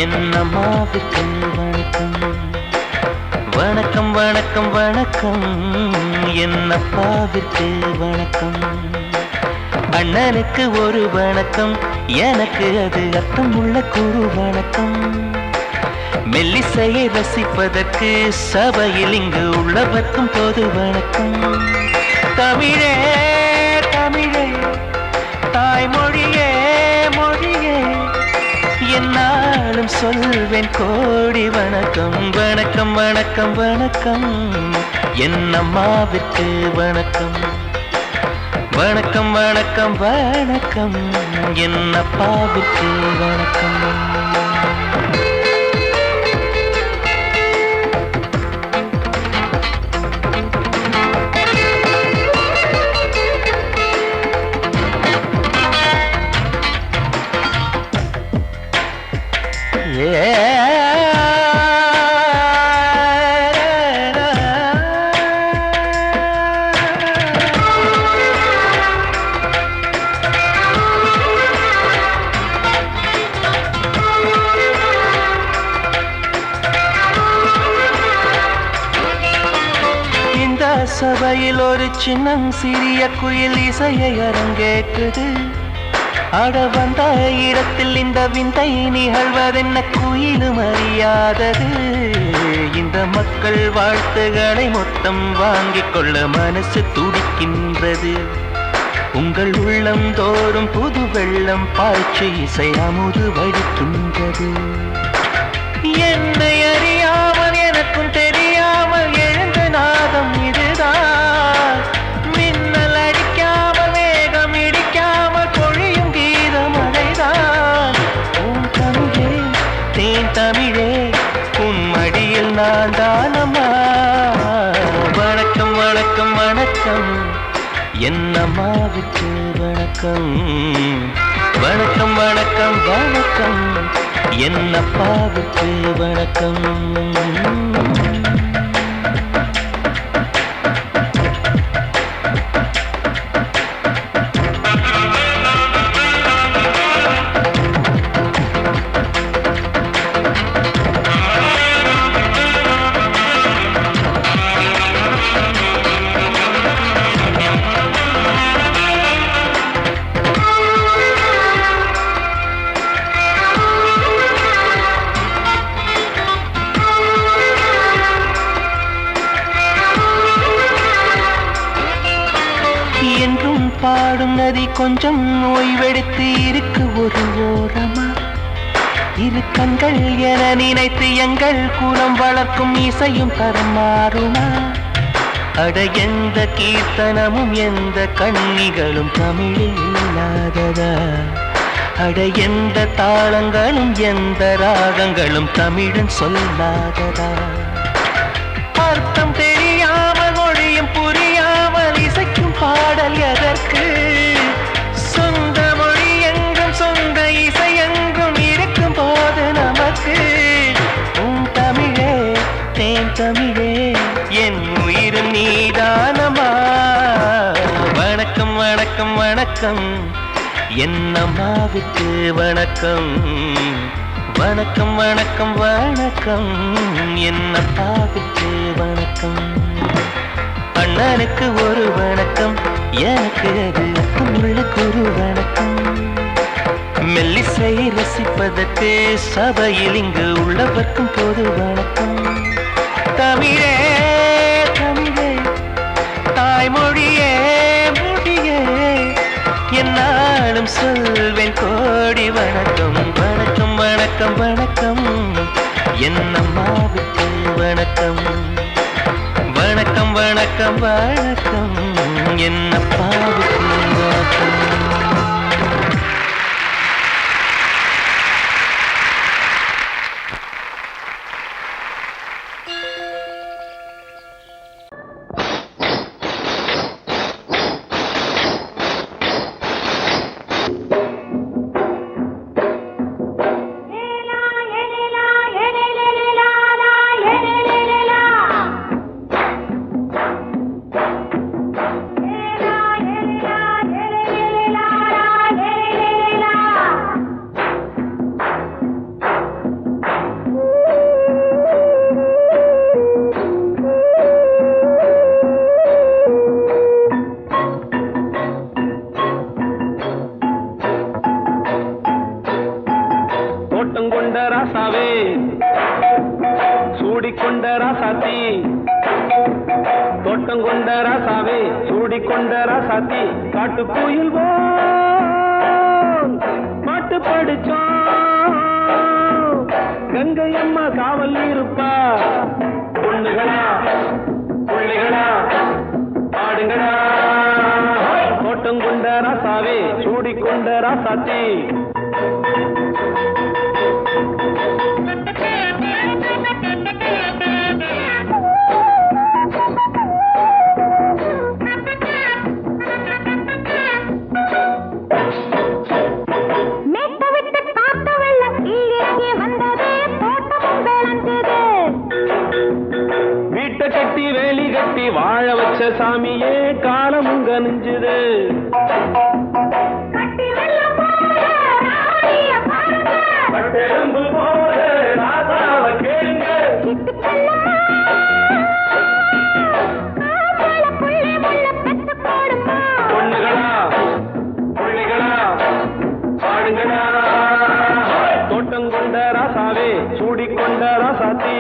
என்னம்மாவுக்கு வணக்கம். வணக்கம் வணக்கம் வணக்கம் என்னப்பாவிற்கு வணக்கம். அண்ணனுக்கு ஒரு வணக்கம், எனக்கு அது அர்த்தம் உள்ள குரு வணக்கம். மெல்லிசையை ரசிப்பதற்கு சபையில் இங்கு உள்ளவர்க்கும் பொது வணக்கம். தமிழே தமிழே தாய்மொழியே மொழியே என்னாலும் சொல்வேன் கோடி வணக்கம். வணக்கம் வணக்கம் வணக்கம் என்னம்மாவிற்கு வணக்கம். வணக்கம் வணக்கம் வணக்கம் என்னப்பாவிற்கு வணக்கம். சபையில் ஒரு சின்னம் சிறிய குயில் இசையை அரங்கேற்றது. அட வந்த இடத்தில் இந்த விந்தை நிகழ்வதென்ன குயிலும் அறியாதது. இந்த மக்கள் வாழ்த்துகளை மொத்தம் வாங்கிக் கொள்ள மனசு துடிக்கின்றது. உங்கள் உள்ளம் தோறும் புது வெள்ளம் பாய்ச்சி இசை அமுது வடிக்கின்றது. என்னை அறியாமல் எனக்கும் தெரியாமல் எழுந்த நாதம் இதுதான். மின்னல் அடிக்காமல் மேகம் இடிக்காமல் பொழியும் கீதம் அடைதான். உன் தமிழே தேன் தமிழே உன் மடியில் நான் தானம்மா. வணக்கம் வணக்கம் வணக்கம் என்னம்மாவுக்கு வணக்கம். வணக்கம் வணக்கம் வணக்கம் என்னப்பாவுக்கு வணக்கம். என்றும் பாடும் நதி கொஞ்சம் ஓய்வெடுத்து இருக்கு ஒரு ஓரமா. இரு கண்கள் என நினைத்து எங்கள் குலம் வளர்க்கும் இசையும் தரம் மாறுமா. அட எந்த கீர்த்தனமும் எந்த கண்ணிகளும் தமிழில் இல்லாததா. அட எந்த தாளங்களும் எந்த ராகங்களும் தமிழன் சொல்லாததா. அர்த்தம் தெரியாமல் மொழியும் புரியாமல் இசைக்கும் பாடல் எதற்கு. சொந்த மொழி எங்கும் சொந்த இசை எங்கும் இருக்கும் போது நமக்கு. உன் தமிழே தேன் தமிழே என் உயிரும் நீதானமா. வணக்கம் வணக்கம் வணக்கம் என்னம்மாவுக்கு வணக்கம். வணக்கம் வணக்கம் வணக்கம் என்னப்பாவுக்கு வணக்கம். அண்ணனுக்கு ஒரு வணக்கம், எனக்கு அது உள்ள குரு வணக்கம். மெல்லிசை ரசிப்பதற்கு சபையில் இங்கு உள்ளவர்க்கும் பொது வணக்கம். தமிழே தமிழே தாய்மொழியே மொழியே என்னாலும் சொல்வேன் கோடி வணக்கம். வணக்கம் வணக்கம் வணக்கம் என்னம்மாவுக்கு வணக்கம். வணக்கம் வணக்கம் வணக்கம் என்னப்பாவுக்கு வணக்கம். ராசாத்தி தோட்டம் கொண்ட ராசாவே சூடிக்கொண்ட ராசாத்தி காட்டு கோயில் பாட்டு படிச்சோம் கங்கை அம்மா காவல் இருப்பா பொண்ணுகளா பிள்ளைகளா ஆடுங்களா தோட்டம் கொண்ட ராசாவே சூடிக்கொண்ட ராசாத்தி கட்டி வேலி கட்டி வாழ வச்ச சாமியே காலமும் கனிஞ்சுது பொண்ணுகளா பிள்ளைகளா பாடுங்களா தோட்டம் கொண்ட ராசாவே சூடிக்கொண்ட ராசாத்தி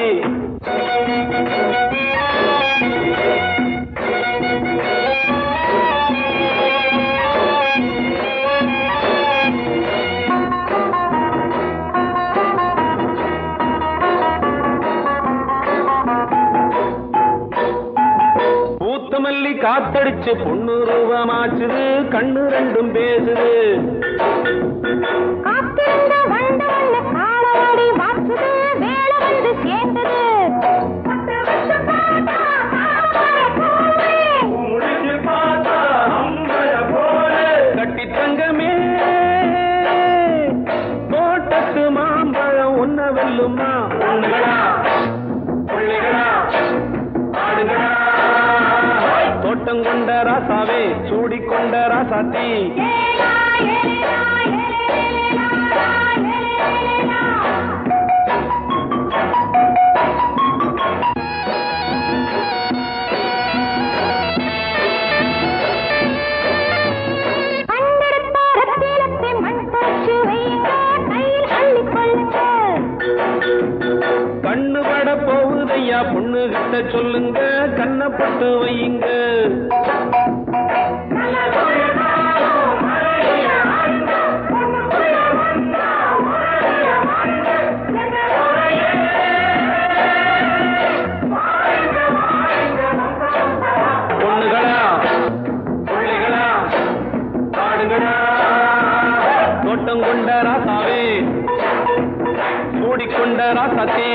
மல்லி காத்தடிச்சு பொண்ணு ரூபமாச்சுது கண்ணு ரெண்டும் பேசுது கட்டி தங்கமே தோட்டத்து மாம்பழம் ஒன்ன வெல்லுமா பொண்ணுகளா பிள்ளைகளா ஆடுகளா தோட்டம் கொண்ட ராசாவே சூடிக்கொண்ட ராசாத்தி கண்ணு பட போகுதையா பொண்ணு கிட்ட சொல்லுங்க கண்ணப்பட்டு வையுங்க பொண்ணுகளா பிள்ளைகளா பாடுங்களா தோட்டம் கொண்ட ராசாவே சூடிக்கொண்ட ராசாத்தி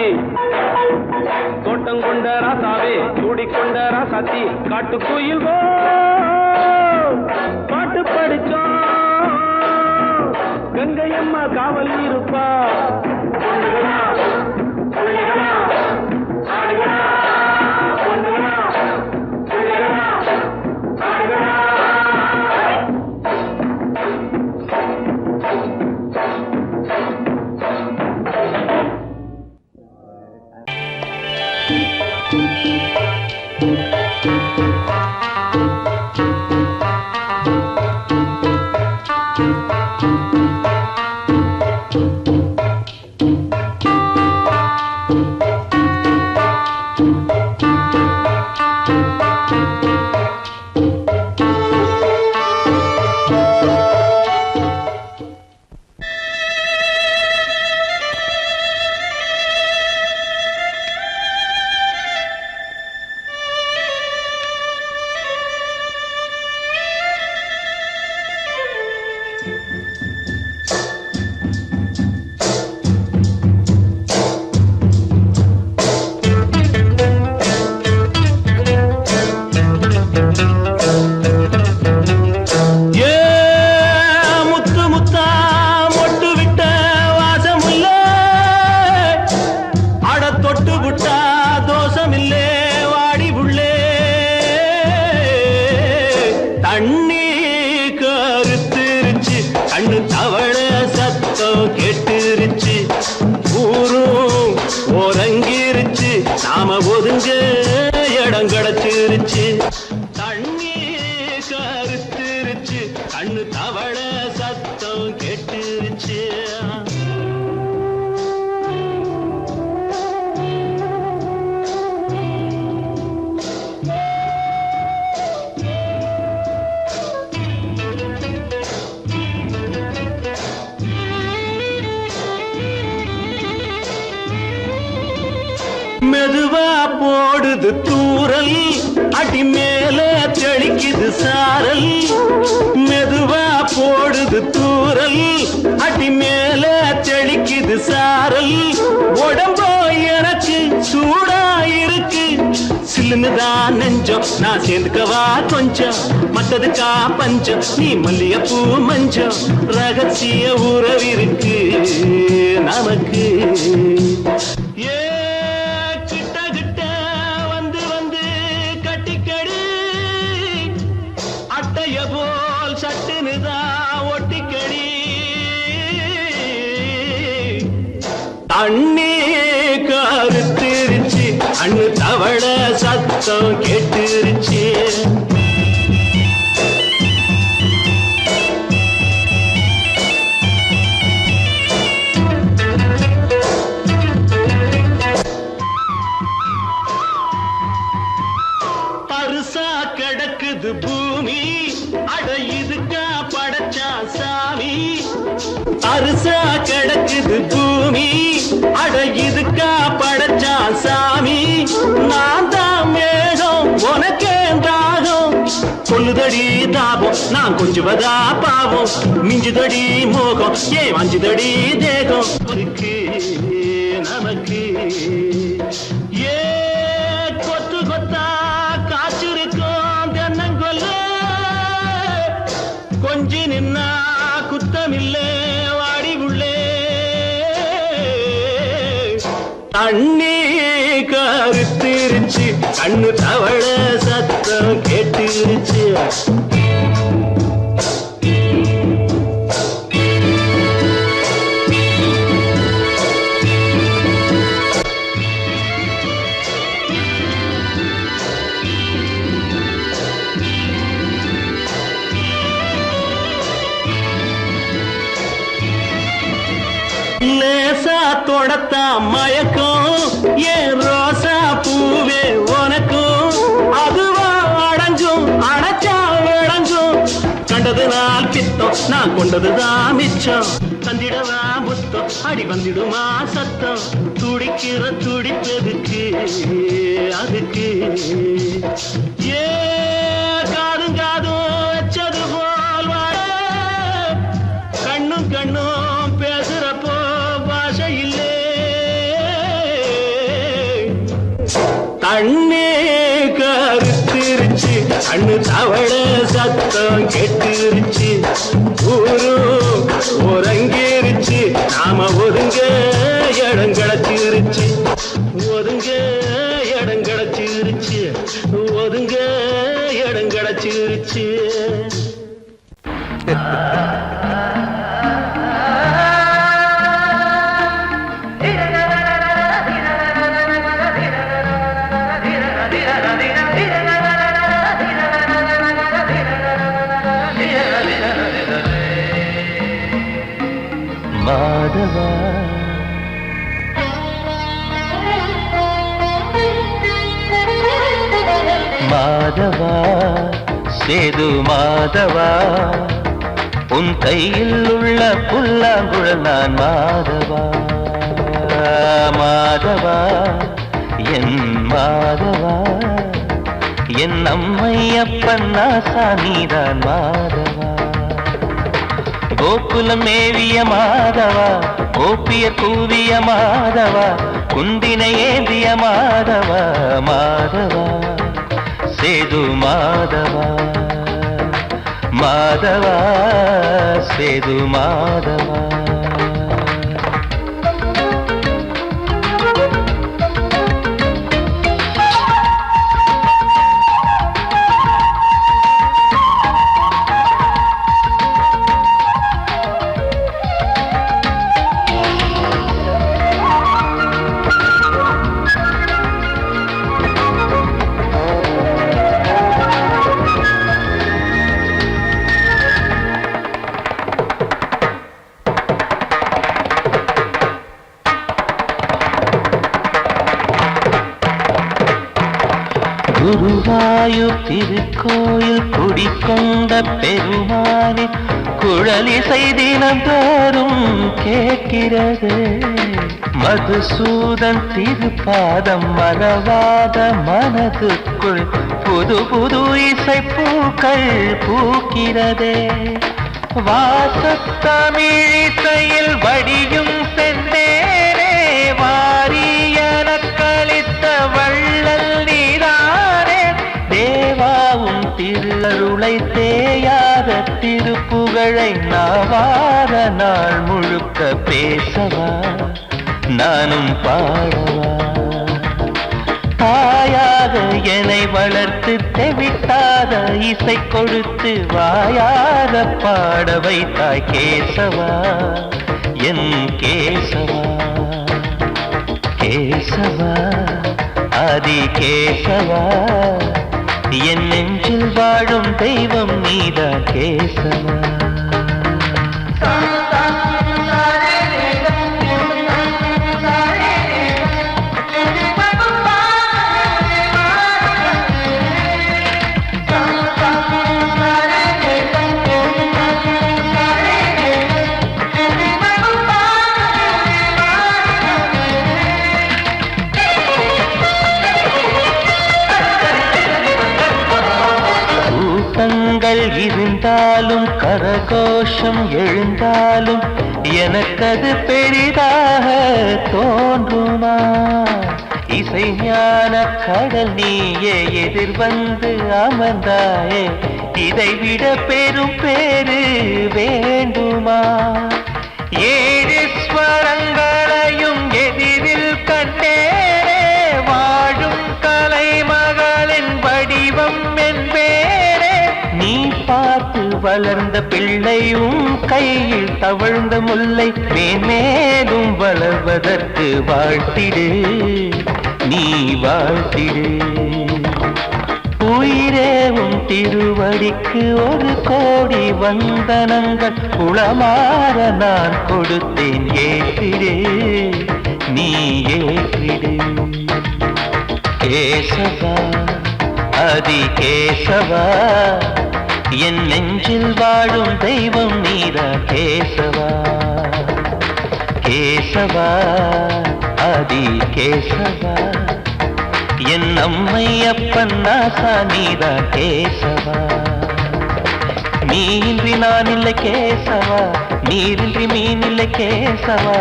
தோட்டம் கொண்ட ராசாவே சூடிக்கொண்ட ராசாத்தி காட்டு கோயில் பாட்டு படிச்சோம் கங்கை அம்மா காவல் இருப்பா பொண்ணுகளா பிள்ளைகளா ஆடுகளா பொண்ணுகளா பிள்ளைகளா ஆடுகளா நாம ஒதுங்க இடம் கிடைச்சிருச்சு தண்ணி கருத்துருச்சு கண்ணு தவள சத்தம் கேட்டுருச்சு போடுது தூரல் அடி மேல தெளிக்குது சாரல் மெதுவா போடுது தூரல் அடி மேல தெளிக்குது சாரல் உடம்போ எனக்கு சூடா இருக்கு சில்லுன்னுதான் நெஞ்சம் நான் சேர்ந்துக்கவா கொஞ்சம் மத்ததுக்கா பஞ்சம் நீ மல்லிகைப்பூ மஞ்சம் ரகசிய உறவிருக்கு நமக்கு ஏ கிட்ட கிட்ட வந்து வந்து கட்டிக்கடி அட்டைய போல் சட்டுனுதான் ஒட்டிக்கடி தண்ணி கருத்திருச்சு அண்ணு தவள சத்தம் கேட்டுருச்சு பருசா கிடக்குது பூமி அட இதுக்கா படைச்சா சாமி அரிசா கிடக்குது பூமி அட இதுக்கா படைச்சா சாமி நான் தான் மேகம் உனக்கே தாகம் கொல்லுதடி தாபம் நான் கொஞ்சுவதா பாவம் மிஞ்சுதடி மோகம் ஏன் வஞ்சுதடி தேகம் இருக்கு நமக்கு ஏ கொத்து கொத்தா காய்ச்சிருக்கும் தென்னங்கொல்ல கொஞ்சி நின்னா குத்தமில்லே வாடி உள்ளே தண்ணி கருத்திருச்சு கண்ணு தவள சத்தம் கேட்டுருச்சு லேசா தொடத்தா மயக்கம் ஏன் ரோசா பூவே உனக்கும் அதுவா அடைஞ்சும் அடைச்சா விளைஞ்சும் கண்டது நாள் பித்தம் நான் கொண்டதுதான் மிச்சம் தந்திடவா புத்தம் அடி வந்திடுமா சத்தம் துடிக்கிற துடிப்பதுக்கு அதுக்கு ஏ காதும் காதும் வச்சது போல் வாழ கண்ணும் கண்ணும் பேசுறப்போ பாஷை இல்லே தண்ணி கருத்திருச்சு கண்ணு தவள சத்தம் கெட்டுருச்சு ஊரு உறங்கிருச்சு நாம ஒதுங்க இடம் கிடைச்சிருச்சு ஒதுங்க இடம் கிடைச்சிருச்சு ஒதுங்க இடம் கிடைச்சிருச்சு மாதவா மாதவா சேது மாதவா உன் கையில் உள்ள புல்லாங்குழல் நான் மாதவா மாதவா என் மாதவா என் அம்மையப்பன் நாசானிதான் மாதவா கோகுலம் மேவிய மாதவா கோப்பிய கூவிய மாதவா குந்தினை ஏந்திய மாதவா மாதவா சேது மாதவா மாதவா சேது மாதவா குருவாயூர் திருக்கோயில் குடிக்கொண்ட பெருமானே குழலிசை தினந்தோறும் கேட்கிறது மதுசூதன் திருப்பாதம் மறவாத மனதுக்குள் புது புது இசைப்பூக்கள் பூக்கிறதே. வாசத்தமிழிசையில் வடியும் செந்தேனே வாரியன கழித்த வள்ளல் நீரானே. தேவாவும் திருஅருளை தேயாத திருப்புகழை நாவார நாள் முழுக்க பேசவா நானும் பாடவா. தாயாக என்னை வளர்த்து தெவிட்டாத இசை கொடுத்து வாயாத பாட வைத்தாய் கேசவா என் கேசவா. கேசவா ஆதி கேசவா என் நெஞ்சில் வாழும் தெய்வம் நீதான் கேசவா. கூட்டங்கள் இருந்தாலும் கரகோஷம் எழுந்தாலும் எனக்கது பெரிதாக தோன்றுமா. இசை ஞான கடல் நீயே எதிர்வந்து அமர்ந்தாயே இதைவிட பெரும் பேரு வேண்டுமா. ஏழு ஸ்வரங்களையும் எதிரில் கண்டேனே வாழும் கலைமகளின் வடிவம் என்பேனே. நீ பார்த்து வளர்ந்த பிள்ளையும் கையில் தவழ்ந்த முல்லை மேன்மேலும் வளர்வதற்கு வாழ்த்திடு நீ வாழ்த்திடு. உயிரேவும் திருவடிக்கு ஒரு கோடி வந்தனங்கள் குளமாற நான் கொடுத்தேன் ஏற்றிடு நீ ஏற்றிடு. கேசவா ஆதி கேசவா என் நெஞ்சில் வாழும் தெய்வம் நீதா கேசவா. கேசவா ஆதி கேசவா என் அம்மை அப்பன் நாசா நீதா கேசவா. நீயின்றி நான் இல்லை கேசவா நீரின்றி மீன் இல்லை கேசவா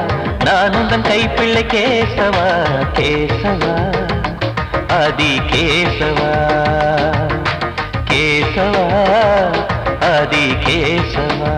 நான் உந்தன் கைப்பிள்ளை கேசவா. கேசவா ஆதி கேசவா கேசவா ஆதி கேசவா.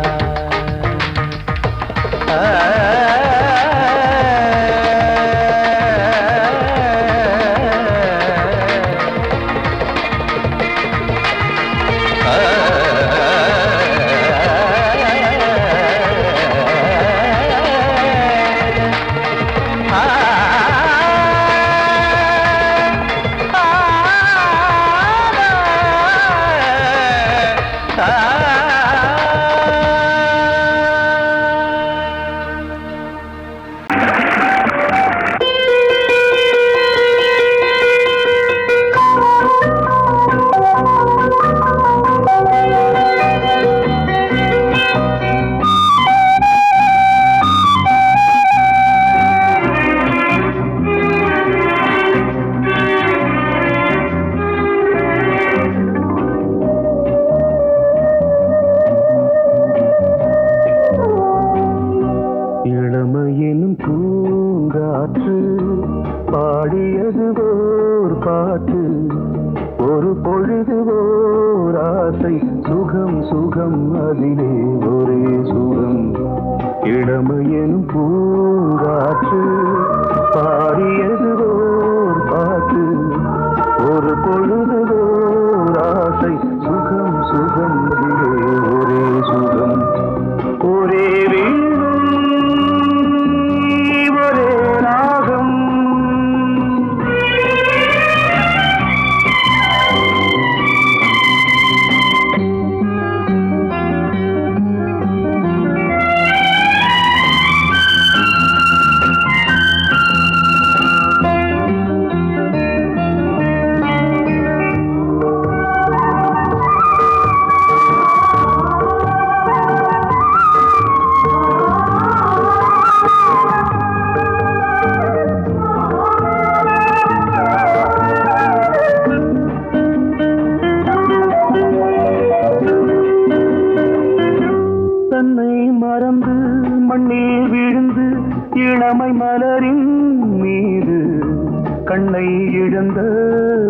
இளமையிலும் பூங்காற்று பாடியது ஓர் பாட்டு ஒரு பொழுது ஓர் ஆசை சுகம் சுகம் அதிலே ஒரே சுகம். இளமையிலும் பூங்காற்று பாடியது ஓர் பாட்டு ஒரு பொழுது ஓர் ஆசை சுகம் சுகம் அதிலே ஒரே சுகம். ஒரே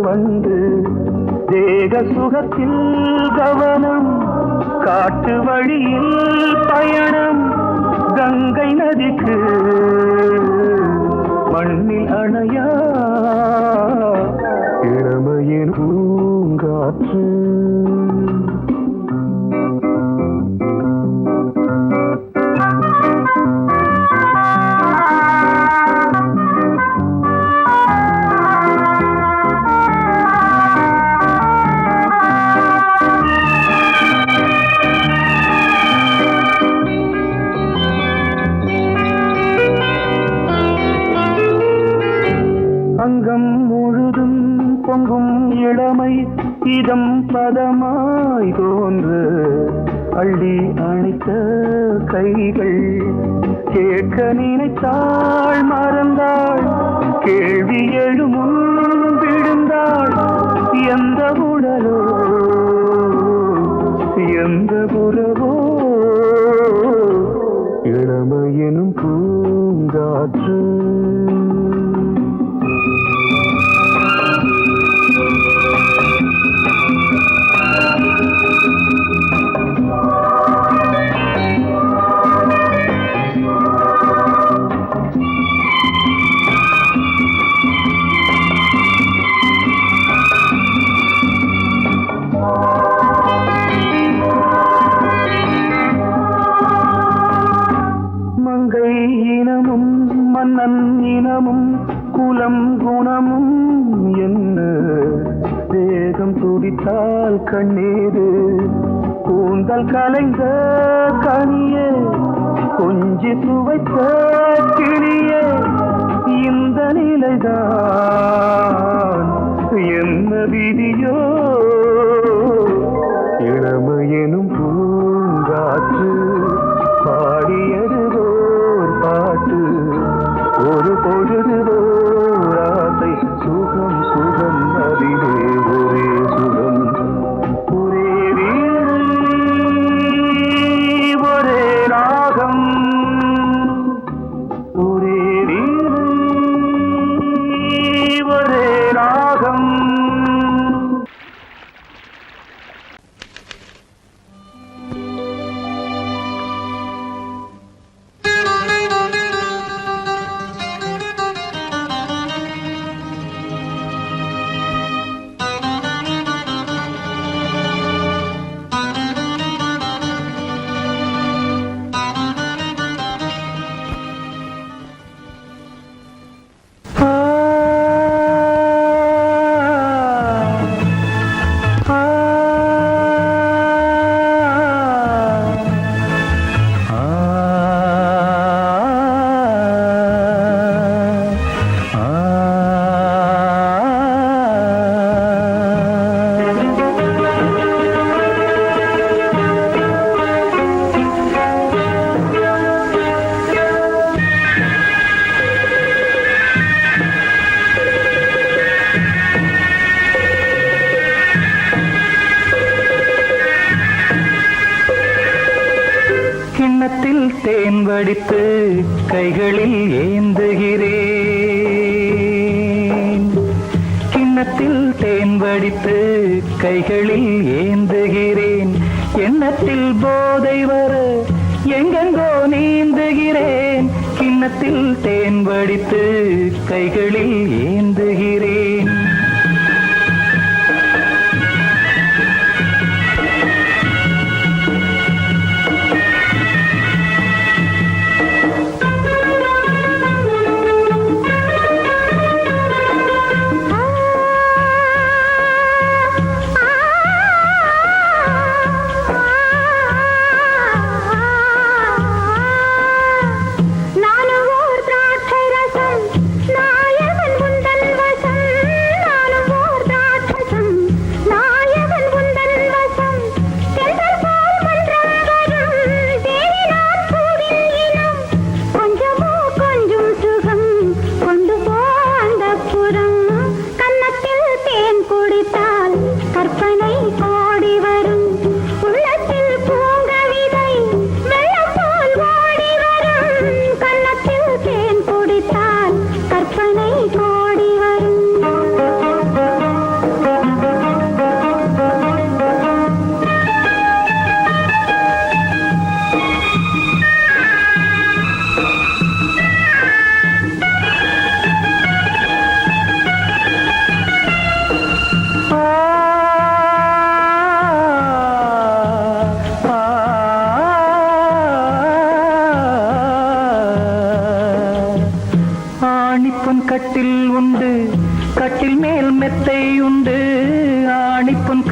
வந்து தேக சுகத்தில் கவனம் காட்டு வழியில் பயணம் கங்கை நதிக்கு மண்ணில் அணையா இளமையின் பூங்காற்று அங்கம் முழுதும் பொங்கும் இளமை இதம் பதமாய் தோன்று அள்ளி அணைத்த கைகள் கேட்க நினைத்தாள் மறந்தாள் கேள்வி எழுமுன் விழுந்தாள் எந்த உடலோ எந்த புறவோ இளமையெனும் பூங்காற்று இனமும் மன்னன் இனமும் குலம் குணமும் என்ன வேகம் துடித்தால் கண்ணீரு கூந்தல் கலைந்த கனியே கொஞ்சி சுவைத்த கிளியே இந்த நிலைதான் என்ன விதியோ இளமையெனும் பூங்காற்று பாடியது பாட்டு ஒரு பொழுது ஆசை சுகம் சுகம் அதிலே ஒரே சுகம் ஒரே வீடு ஒரே ராகம் ஒரே வீடு ஒரே ராகம் தேன் வடித்து கைகளில் ஏந்துகிறேன் கிண்ணத்தில் தேன் வடித்து கைகளில் ஏந்துகிறேன் எண்ணத்தில் போதை வர எங்கெங்கோ நீந்துகிறேன் கிண்ணத்தில் தேன் வடித்து கைகளில் ஏந்துகிறேன் நானும் ஓர் திராட்சை ரசம் நாயவன் முந்தன் வசம்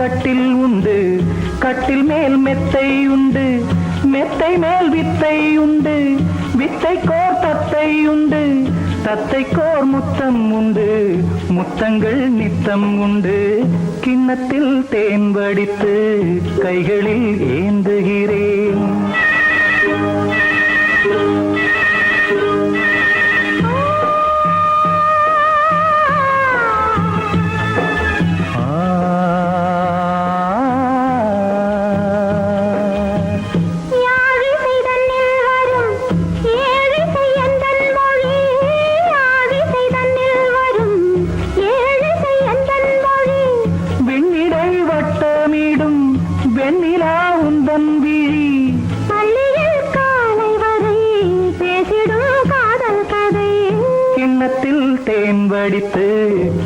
கட்டில் உண்டு, கட்டில் மேல் மெத்தை உண்டு, மெத்தை மேல் வித்தை உண்டு, வித்தைக்கோர் தத்தை உண்டு, தத்தைக்கோர் முத்தம் உண்டு, முத்தங்கள் நித்தம் உண்டு. கிண்ணத்தில் தேன் வடித்து கைகளில் ஏந்துகிறேன். தேன் வடித்து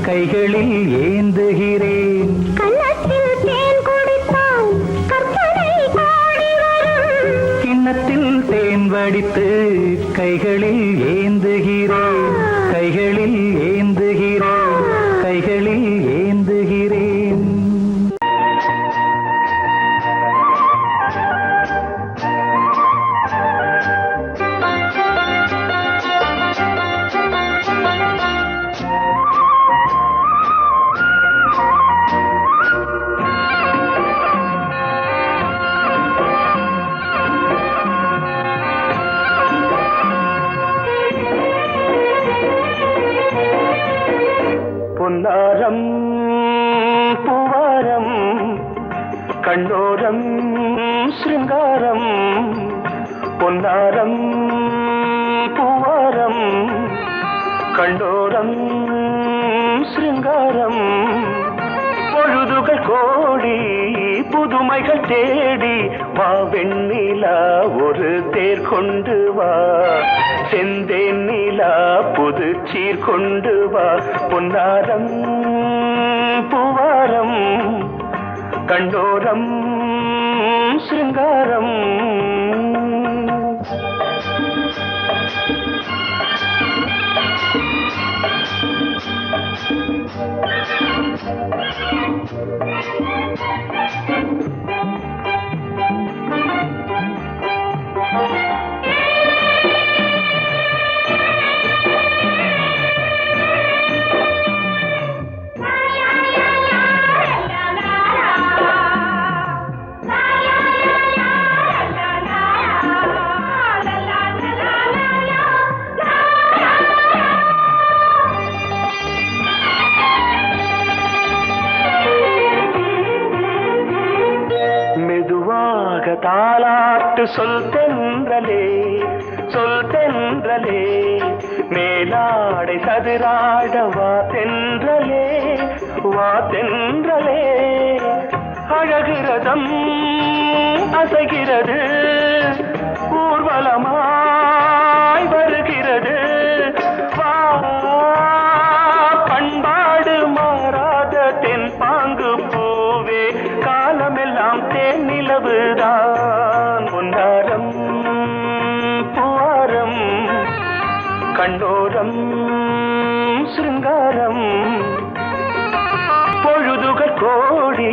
கைகளில் ஏந்துகிறேன். கன்னத்தில் தேன் குடித்தால் கற்பனை கோடி வரும். கிண்ணத்தில் தேன் வடித்து கைகளில் ஏந்துகிறேன், கைகளில் ஏந்துகிறேன், கைகளில் ஏந்துகிறேன். பொன்னாரம் பூவாரம் கண்ணோரம் சிருங்காரம், பொன்னாரம் பூவாரம் கண்ணோரம் சிருங்காரம். பொழுதுகள் கோடி புதுமைகள் தேடி வா வெண்ணிலா ஒரு தேர் கொண்டு வா, செந்தேன் நிலா புது சீர் கொண்டு வா. பொன்னாரம் பூவாரம் கண்டோரம் சிருங்காரம். தாலாட்டு சொல் தென்றலே, சொல் தென்றலே, மேலாடை சதுராட வா தென்றலே, வா தென்றலே. அழகிறதம் அசைகிறது, ஊர்வலமாய் வருகிறது. வா பண்பாடு மாறாத தென் பாங்கு பூவே, காலமெல்லாம் தேன் நிலவுதான். பொன்னாரம் பூவாரம் கண்ணோரம் சிருங்காரம். பொழுதுகள் கோடி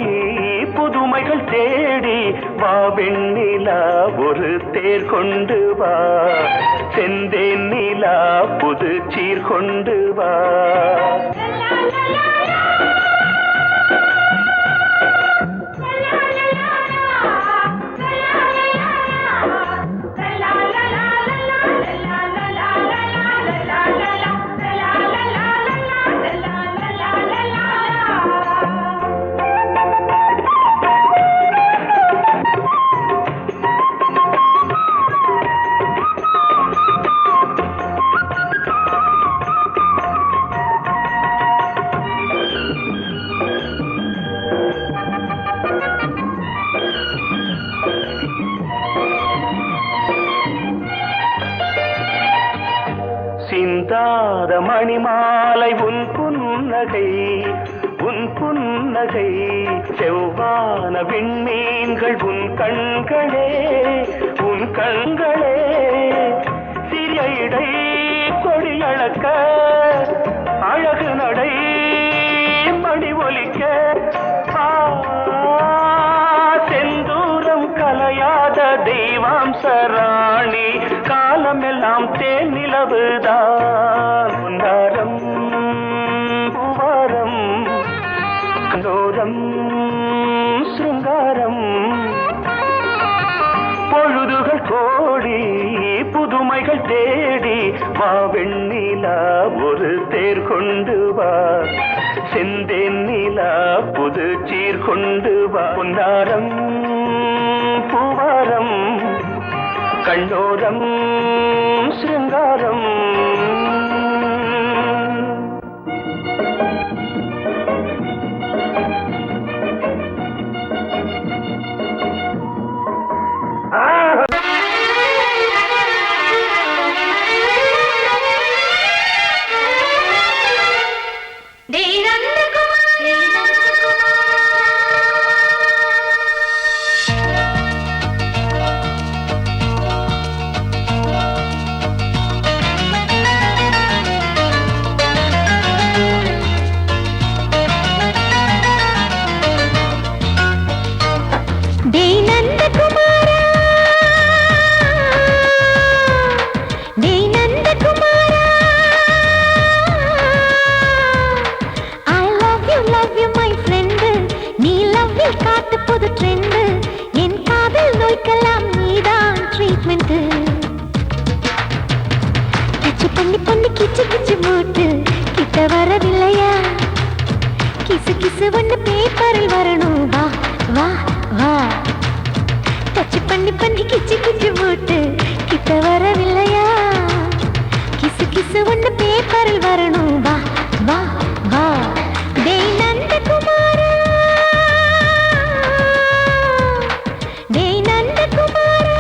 புதுமைகள் தேடி வா வெண்ணிலா ஒரு தேர் கொண்டு வா, செந்தேன் நிலா புது சீர் கொண்டு வா. சிந்தாத மணிமாலை உன் புன்னகை, உன் புன்னகை. செவ்வான விண்மீன்கள் உன் கண்களே, உன் கண்களே. சிறிய இடை கொடியளக்க அழகு நடை மணி ஒலிக்க. தெய்வாம் சராணி காலமெல்லாம் தேன் நிலவுதான் பொன்னாரம் பூவாரம் கண்டோரம் சிருங்காரம் பொழுதுகள் கோடி புதுமைகள் தேடி வா வெண்ணிலா ஒரு தேர் கொண்டு வா செந்தேன் நிலா புது சீர் கொண்டு வா பொன்னாரம் பூவாரம் கண்டோரம் சிருங்காரம் வரவில்லையா கிசு கிசு ஒண்ணு பேப்பரில் வரணும் வா வா வா டச் பண்ணி பண்ணி கிச்சு கிச்சு மூட்டு கிட்ட வரவில்லையா கிசு கிசு ஒண்ணு பேப்பரில் வரணும் வா வா வா டேய் நந்தகுமாரா டேய் நந்தகுமாரா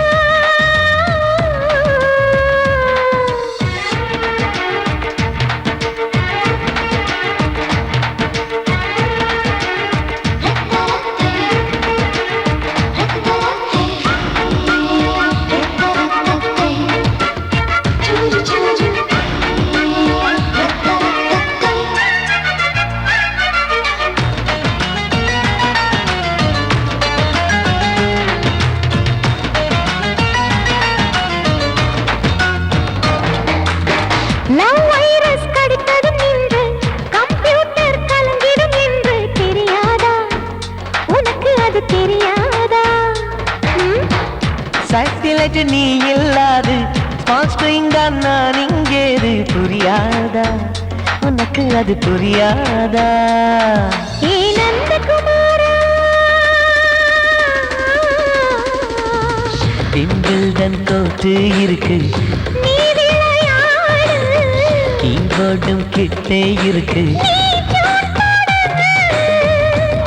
சைட்டிலைட் நீ இல்லாது ஸ்பான்ஸ்ட்ரிங் தான் நான் இங்கேது புரியாதா உனக்கு அது புரியாதா ஏ நந்தகுமாரா விம்பிள்டன் கோட்டு இருக்கு நீ விளையாடு கீபோர்டும் கிட்டே இருக்கு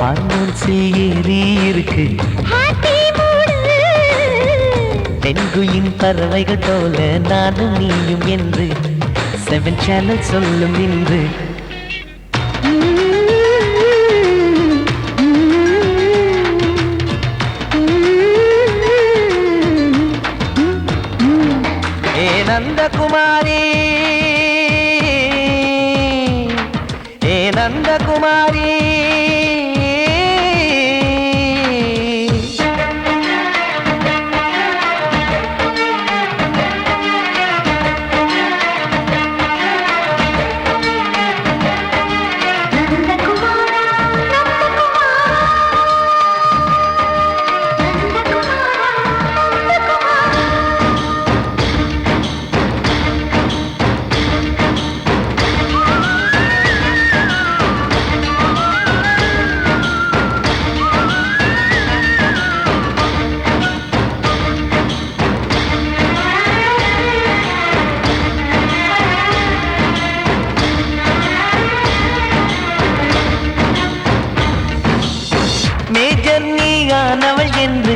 ஹார்மோன்ஸ் ஏறி இருக்கு தென்குயின் பறவைகள் போல நானும் நீயும் என்று 7 சேனல் சொல்லும் இன்று ஏ நந்தகுமாரி ஏ நந்தகுமாரி நீயானவள் என்று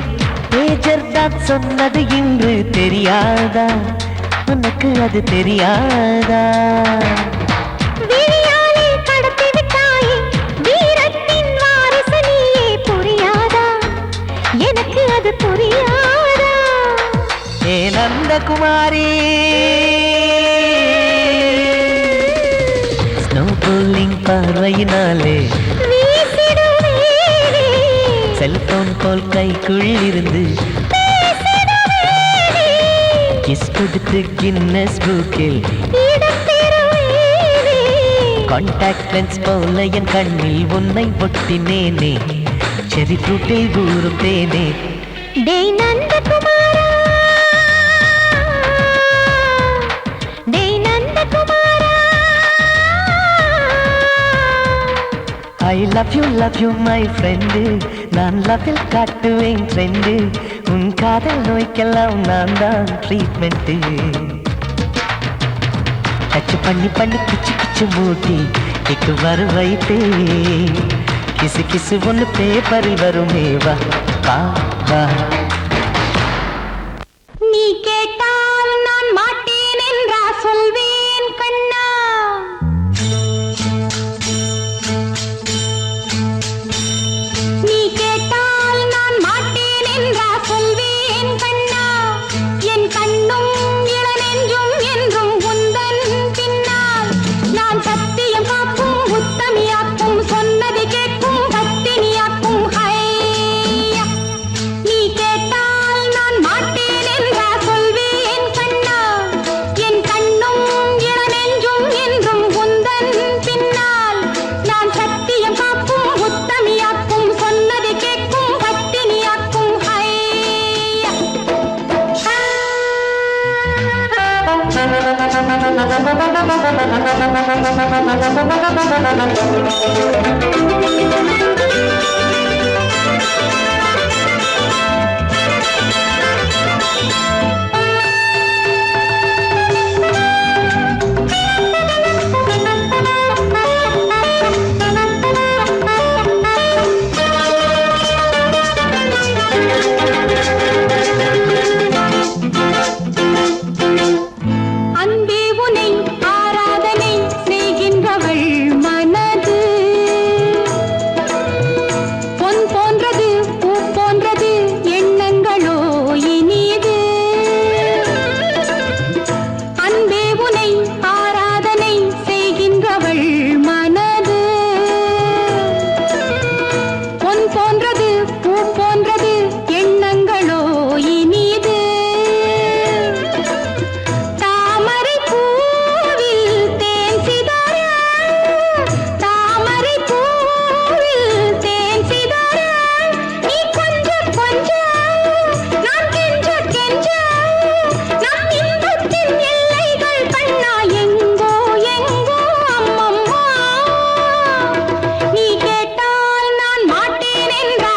பேஜர் தான் சொன்னது இன்று தெரியாதா உனக்கு அது தெரியாதா விழியாலே கடத்தி விட்டாயே வீரத்தின் வாரிசு நீயே புரியாதா எனக்கு அது புரியாதா ஏ நந்தகுமாரி ஸ்னோ போலிங் பார்வையினாலே வீசிடுவேனே செல்போன் போல் கைக்குள் இருந்து பேசிடுவேனே கிஸ் கொடுத்து கின்னஸ் புக்கில் இடம் பெறுவேனே. கான்டாக்ட் லென்ஸ் போல என் கண்ணில் உன்னை ஒட்டினேனே செரி ஃப்ரூட்டில் ஊறும் தேனே டேய் நந்தகுமாரா, டேய் நந்தகுமாரா. I love you my friend நான் லவ்வில் காட்டுவேன் ட்ரெண்டு உன் காதல் நோய்க்கெல்லாம் நான் தான் ட்ரீட்மெண்ட்டு டச் பண்ணி பண்ணி கிச்சு கிச்சு மூட்டி கிக்கு வரு வைத்தே கிசு கிசு ஒன்று பேப்பரில் வருமே வா வா வா நீ கேட்டால் நான் மாட்டேன் என்றா சொல்வேன் கண்ணா. நீ கேட்டால் நான் மாட்டேன் என்றா சொல்வேன் கண்ணா. என் கண்ணும் இளநெஞ்சும் என்றும் உந்தன் பின்னால். நான் சத்தியம் காக்கும் உத்தமியாக்கும் சொன்னது கேட்கும் பத்தினியாக்கும் ஹையா. நீ கேட்டால் நான் மாட்டேன் என்றா சொல்வேன் கண்ணா. என் கண்ணும் இளநெஞ்சும் என்றும் உந்தன் பின்னால். நான் சத்தியம் காக்கும் உத்தமியாக்கும் சொன்னது கேட்கும் பத்தினியாக்கும் ஹையா. அன்பே உனை ஆராதனை செய்கின்றவள் மனது பொன் போன்றது பூ போன்றது எண்ணங்களோ இனிது. அன்பே உனை ஆராதனை செய்கின்றவள் மனது பொன் போன்றது பூ போன்றது எண்ணங்களோ இனிது. தாமரை பூவில் தேன் சிதற, தாமரை பூவில் தேன் சிதற. நீ கொஞ்ச கொஞ்ச நான் கெஞ்ச கெஞ்ச நம் இன்பத்தின் எல்லைகள் கண்ணா எங்கோ எங்கோ அம்மம்மா. நீ கேட்டால் நான் மாட்டேன் என்றா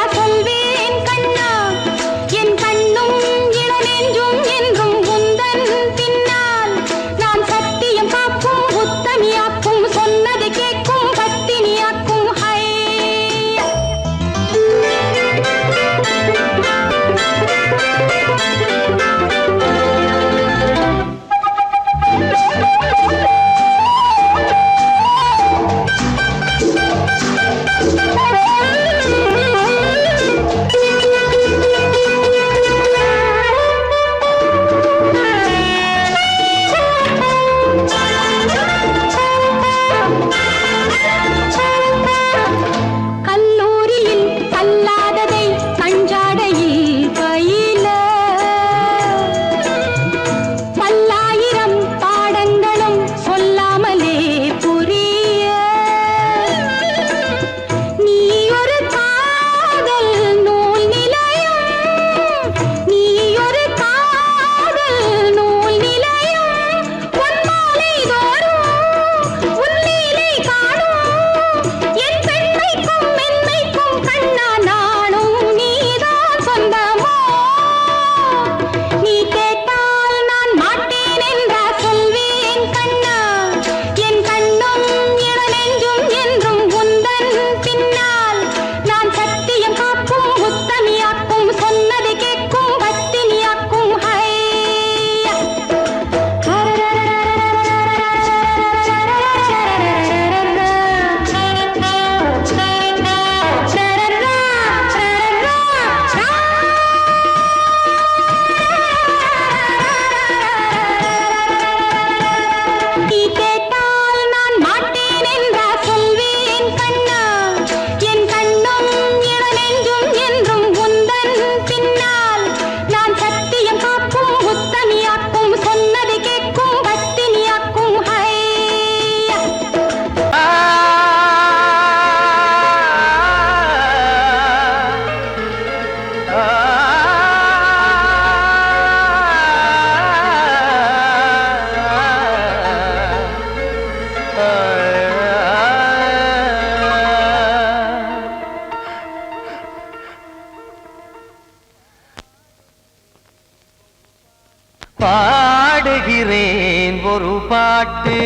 பாடுகிறேன் ஒரு பாட்டு.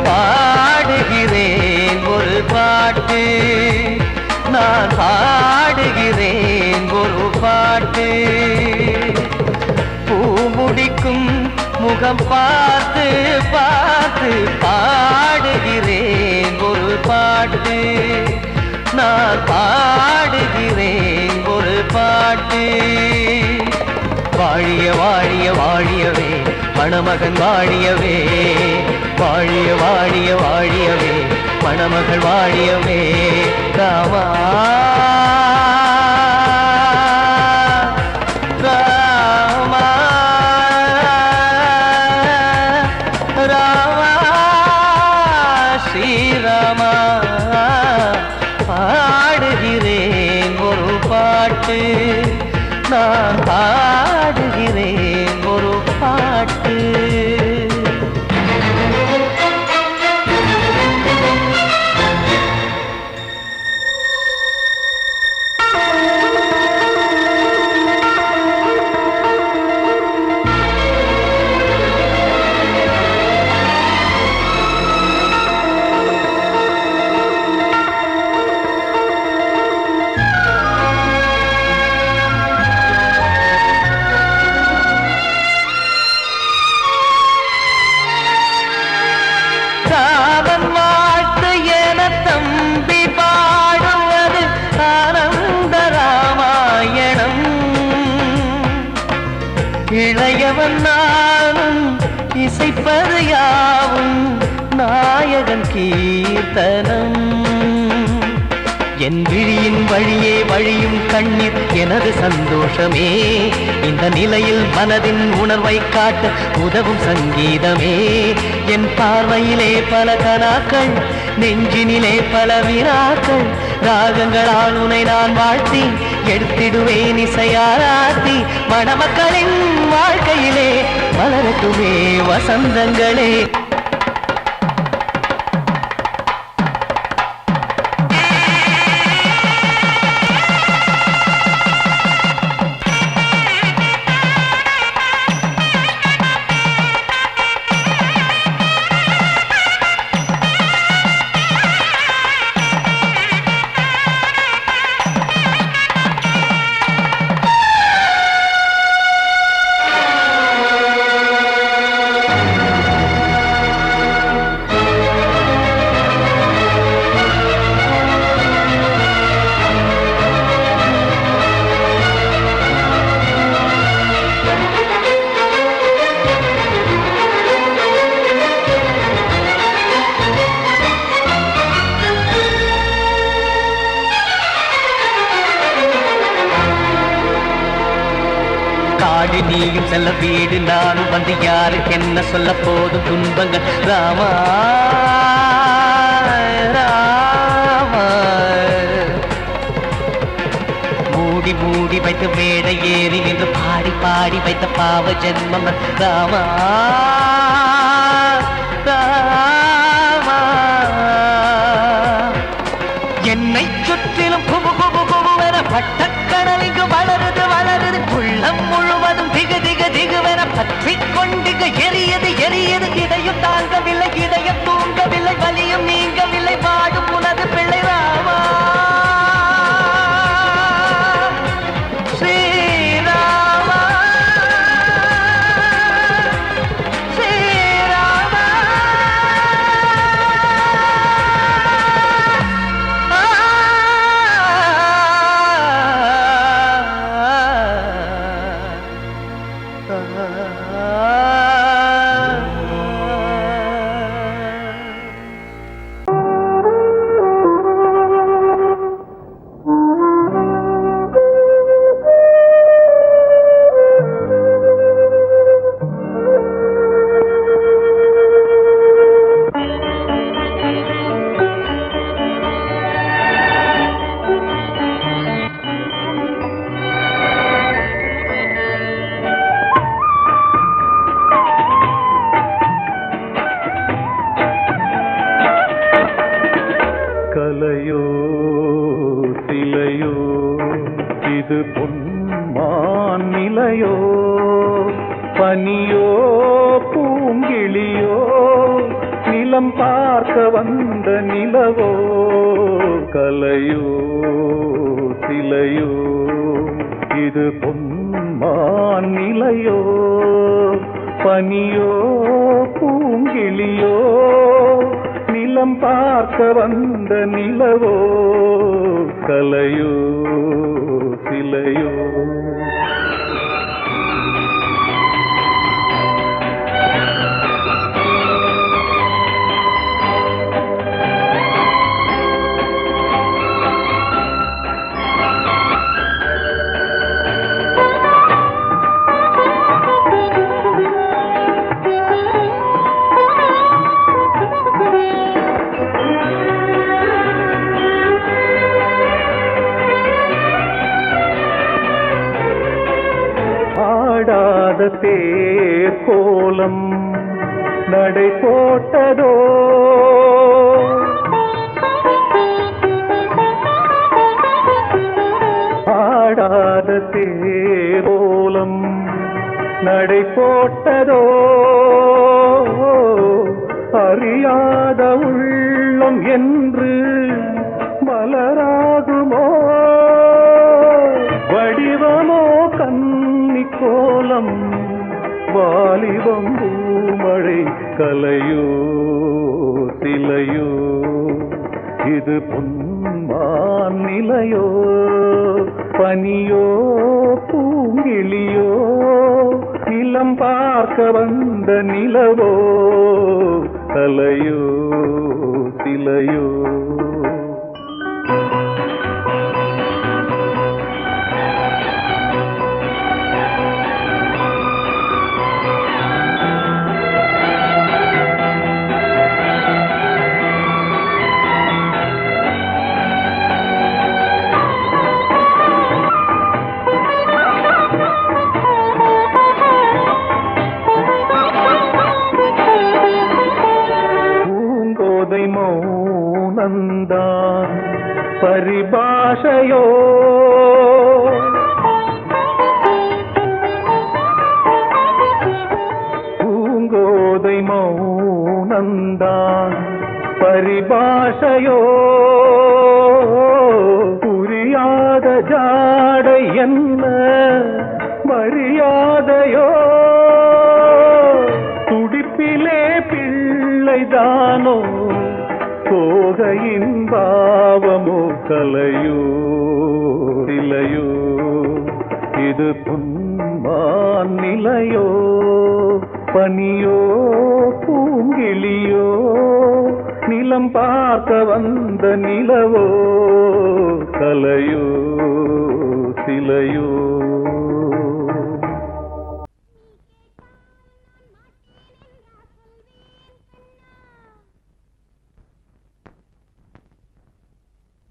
பாடுகிறேன் ஒரு பாட்டு, நான் பாடுகிறேன் ஒரு பாட்டு. பூ முடிக்கும் முகம் பார்த்து பார்த்து பாடுகிறேன் ஒரு பாட்டு, நான் பாடுகிறேன் ஒரு பாட்டு. வாழிய வாழிய வாழியவே மணமகன் வாழியவே, வாழிய வாழிய வாழியவே மணமகள் வாழியவே. ராமா ராமா ராமா ஸ்ரீராமா. பாடுகிறேன் ஒரு பாட்டு, நான் பாடுகிறேன் ஒரு பாட்டு. ராமன் வாழ்த்து என தம்பி பாடுவது ஆனந்த ராமாயணம். இளையவன் நானும் இசைப்பது யாவும் நாயகன் கீர்த்தனம். என் விழியின் வழியே வழியும் கண்ணீர் எனது சந்தோஷமே. இந்த நிலையில் மனதின் உணர்வை காட்ட உதவும் சங்கீதமே. என் பார்வையிலே பல கனாக்கள், நெஞ்சினிலே பல வினாக்கள். ராகங்களால் உனை நான் வாழ்த்தி எடுத்திடுவேன் இசையாராத்தி. மணமக்களின் வாழ்க்கையிலே மலரட்டுமே வசந்தங்களே. காடு நீயும் செல்ல வீடு நானும் வந்து யாருக்கு என்ன சொல்ல போதும் துன்பங்கள். ராமா ராமா மூடி மூடி வைத்து மேடை ஏறி நின்று பாடி பாடி வைத்த பாவ ஜென்மம். ராமா ராமா என்னை சுற்றிலும் புகு புகு புகுவென பட்டக்கடல் இங்கு வளருது வளருது. உள்ளம் முழுவதும் திகு திகு திகுவென பற்றி கொண்டிக எரியது எரியது. இதையும் தாங்கவில்லை இதயம் தூங்கவில்லை, வலியும் நீங்கவில்லை, வாடும் உனது பிள்ளை. ராமா ஸ்ரீராமா ஸ்ரீராமா. கலையோ சிலையோ இது பொன்மான் நிலையோ பனியோ பூங்கிளியோ நிலம் பார்க்க வந்த நிலவோ கலையோ சிலையோ இது பொன்மான் நிலையோ பனியோ பூங்கிளியோ நிலம் பார்க்க வந்த நிலவோ கலையோ சிலையோ தேர் கோலம் நடை போட்டதோ ஆடாத தேர் கோலம் நடை போட்டதோ அறியாத உள்ளம் என்று மலராகுமோ வடிவமோ கன்னி கோலம் வாலிபம் பூமழை கலையோ சிலையோ இது பொன்மான் நிலையோ பனியோ பூங்கிளியோ நிலம் பார்க்க வந்த நிலவோ கலையோ சிலையோ மௌனந்தான் பரிபாஷையோ பூங்கோதை மௌனந்தான் பரிபாஷையோ புரியாத ஜாடை என்ன மரியாதையோ துடிப்பிலே பிள்ளைதானோ போகையின் பாவமோ கலையோ சிலையோ இது பொன்மான் நிலையோ பனியோ பூங்கிளியோ நிலம் பார்க்க வந்த நிலவோ கலையோ சிலையோ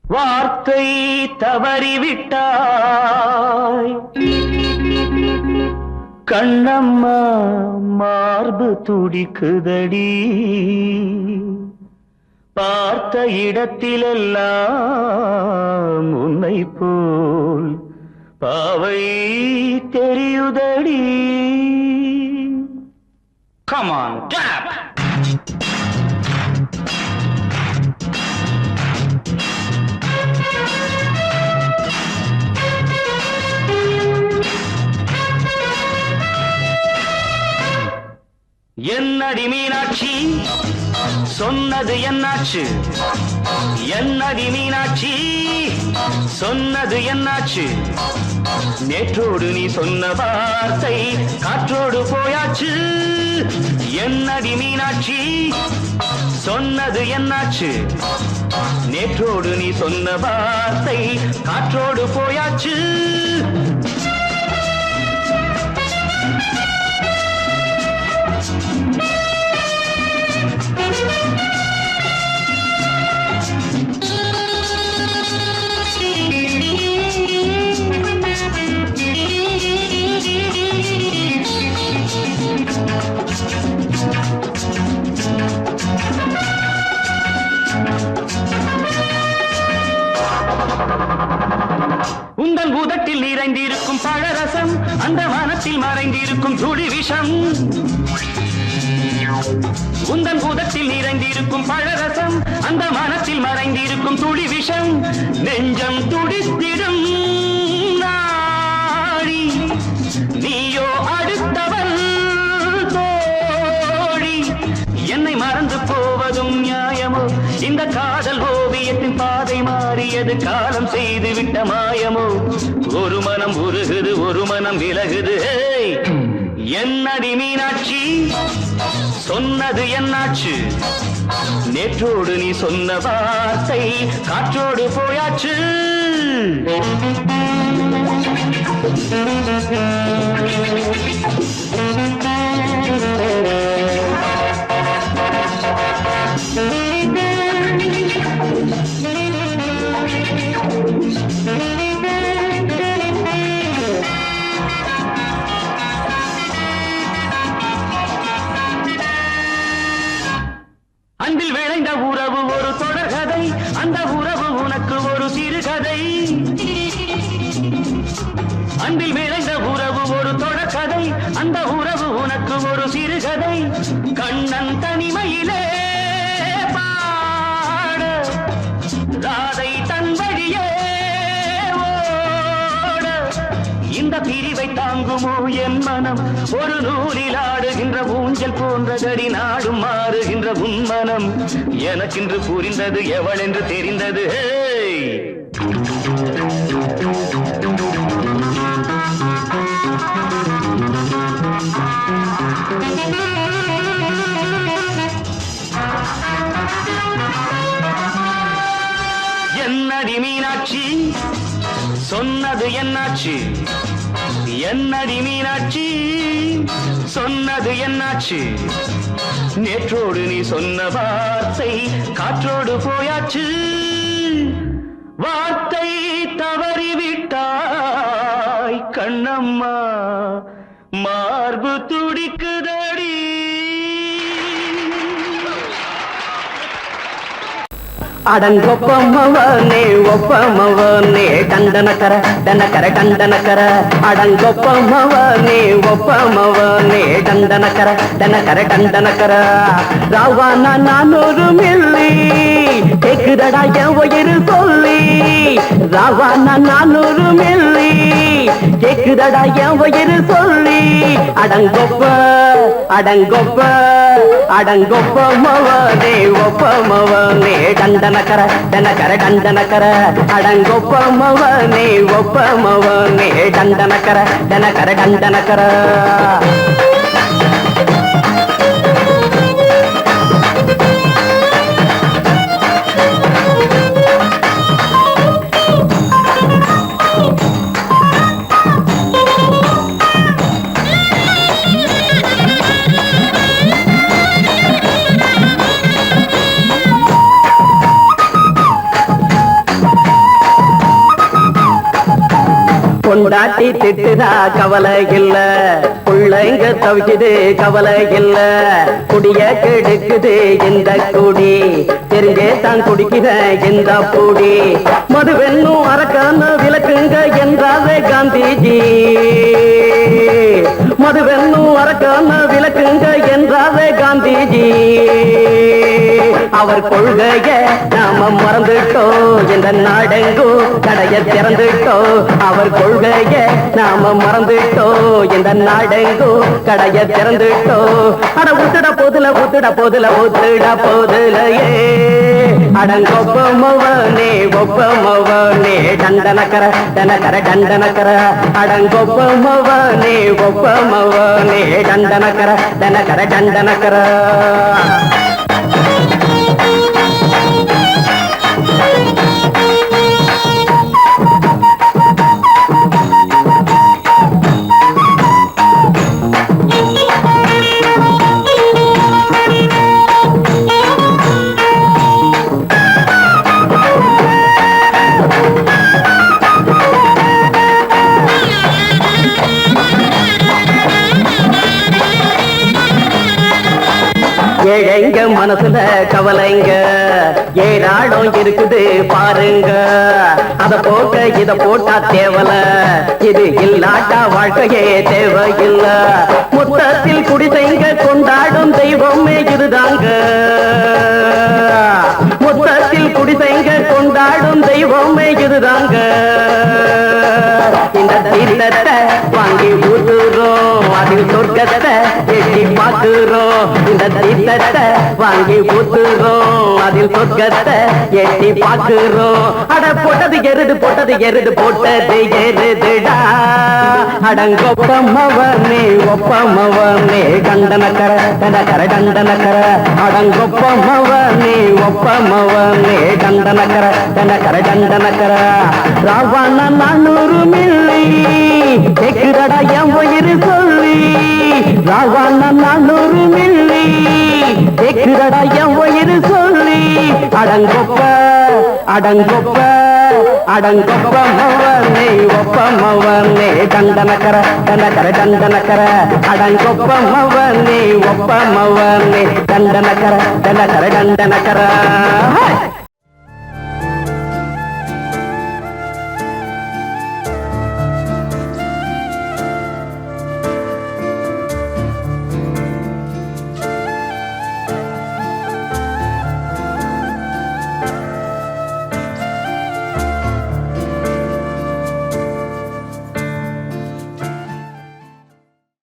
வார்த்தை தவறிவிட்டாய் கண்ணம்மா மார்பு துடிக்குதடி பார்த்த இடத்திலெல்லாம் உன்னை போல் பாவை தெரியுதடி. Come on, tap! என்னடி மீனாட்சி சொன்னது என்னாச்சு? என்னடி மீனாட்சி சொன்னது என்னாச்சு? நேற்றோடு நீ சொன்ன வார்த்தை காற்றோடு போயாச்சு. என்னடி மீனாட்சி சொன்னது என்னாச்சு? நேற்றோடு நீ சொன்ன வார்த்தை காற்றோடு போயாச்சு. உந்தன் உதட்டில் நிறைந்திருக்கும் பழரசம் அந்த மனத்தில் மறைந்திருக்கும் துளி விஷம் உந்தன் பூதத்தில் நிறைந்திருக்கும் பழரசம் அந்த மனத்தில் மறைந்திருக்கும் துளி விஷம் நெஞ்சம் துடித்திடும் நாடி நீயோ அடுத்தவன் தோழி என்னை மறந்து போவதும் நியாயமோ இந்த காதல் ஓவியத்தின் பாதை மாறியது காலம் செய்து விட்ட மாயமோ ஒரு மனம் உருகுது ஒரு மனம் விலகுது என்னடி மீனாட்சி சொன்னது என்னாச்சு நேற்றோடு நீ சொன்ன வார்த்தை காற்றோடு போயாச்சு அன்பில் விளைந்த உறவு ஒரு தொடர்கதை அந்த உறவு உனக்கு ஒரு சிறுகதை அன்பில் விளைந்த உறவு ஒரு தொடர்கதை அந்த உறவு உனக்கு ஒரு சிறுகதை கண்ணன் தனிமையிலே பாட ராதை தன் வழியே ஓட இந்த பிரிவை தாங்குமோ என் மனம் ஒரு நூலில் ஆடுகின்ற ஊஞ்சல் போன்றதடி நாடும் மாறுகின்ற உன்மனம் எனக்கென்று புரிந்தது எவள் என்று தெரிந்தது என்னடி மீனாட்சி சொன்னது என்னாச்சு என்னடி மீனாட்சி சொன்னது என்னாச்சு நேற்றோடு நீ சொன்ன வார்த்தை காற்றோடு போயாச்சு வார்த்தை தவறிவிட்டாய் கண்ணம்மா மார்பு துடிக்குதடி அடங்கொப்பமவனே ஒப்பமவனே டண்டனக்கர டனக்கர டண்டனக்கர அடங்கொப்பமவனே ஒப்பமவனே டண்டனக்கர டனக்கர டண்டனக்கர ராவான 400 மில்லி கேக்குதடா என் உயிர் சொல்லி ராவான 400 மில்லி கேக்குதடா என் உயிர் சொல்லி அடங்கொப்ப அடங்கொப்ப அடங்கொப்பமவனே ஒப்பமவனே டண்டனக்கர டனக்கர டண்டனக்கர அடங்கொப்பமவனே ஒப்பமவனே டண்டனக்கர டனக்கர டண்டனக்கர பொண்டாட்டி திட்டுதா கவலை இல்ல புள்ளைங்க தவிக்குது கவலை இல்ல குடிய கெடுக்குது இந்த குடி தெரிஞ்சே தான் குடிக்கிற இந்த பூடி மதுவென்னும் அரக்கான விளக்குங்க என்றாவே காந்திஜி மதுவென்னும் அரக்கான விளக்குங்க என்றாவே காந்திஜி அவர் கொள்கைய நாம மறந்துட்டோம் இந்த நாடெங்கும் கடைய திறந்துட்டோம் அவர் கொள்கைய நாம மறந்துட்டோம் இந்த நாடெங்கும் கடைய திறந்துட்டோம் அட ஊத்துட போதுல ஊத்துட போதுல ஊத்துட போதுலையே அடங்கொப்பமவனே ஒப்பமவனே டண்டனக்கர டனக்கர டண்டனக்கர அடங்கொப்பமவனே ஒப்பமவனே டண்டனக்கர டனக்கர டண்டனக்கர ஏழைங்க மனசுல கவலைங்க ஏராளம் இருக்குது பாருங்க அத போக்க இத போட்டா தேவல இது இல்லாட்டா வாழ்க்கையே தேவையில்ல மொத்தத்தில் குடிசைங்க கொண்டாடும் தெய்வமே இதுதாங்க மொத்தத்தில் குடிசைங்க கொண்டாடும் தெய்வமே இதுதாங்க இந்த தீர்த்தத்தை வாங்கி ஊத்துறோம் அதில் சொர்க்கத்தை எட்டி பார்க்கிறோம் இந்த தீர்த்தத்தை வாங்கி ஊத்துறோம் அதில் சொர்க்கத்தை எட்டி பார்க்கிறோம் அட போட்டது எருது போட்டது எருதுடா அடங்கொப்பமவனே ஒப்பமவனே கண்டனக்கர டண்டனக்கர அடங்கொப்பமவனே ஒப்பமவனே டண்டனக்கர ராவண 400 மில்லி கேக்குறடா என் உயிர் சொல்லி ராவண 400 மில்லி கேக்குறடா என் உயிர் சொல்லி அடங்கொப்பமவனே ஒப்பமவனே டண்டனக்கர அடங்கொப்பமவனே ஒப்பமவனே டண்டனக்கர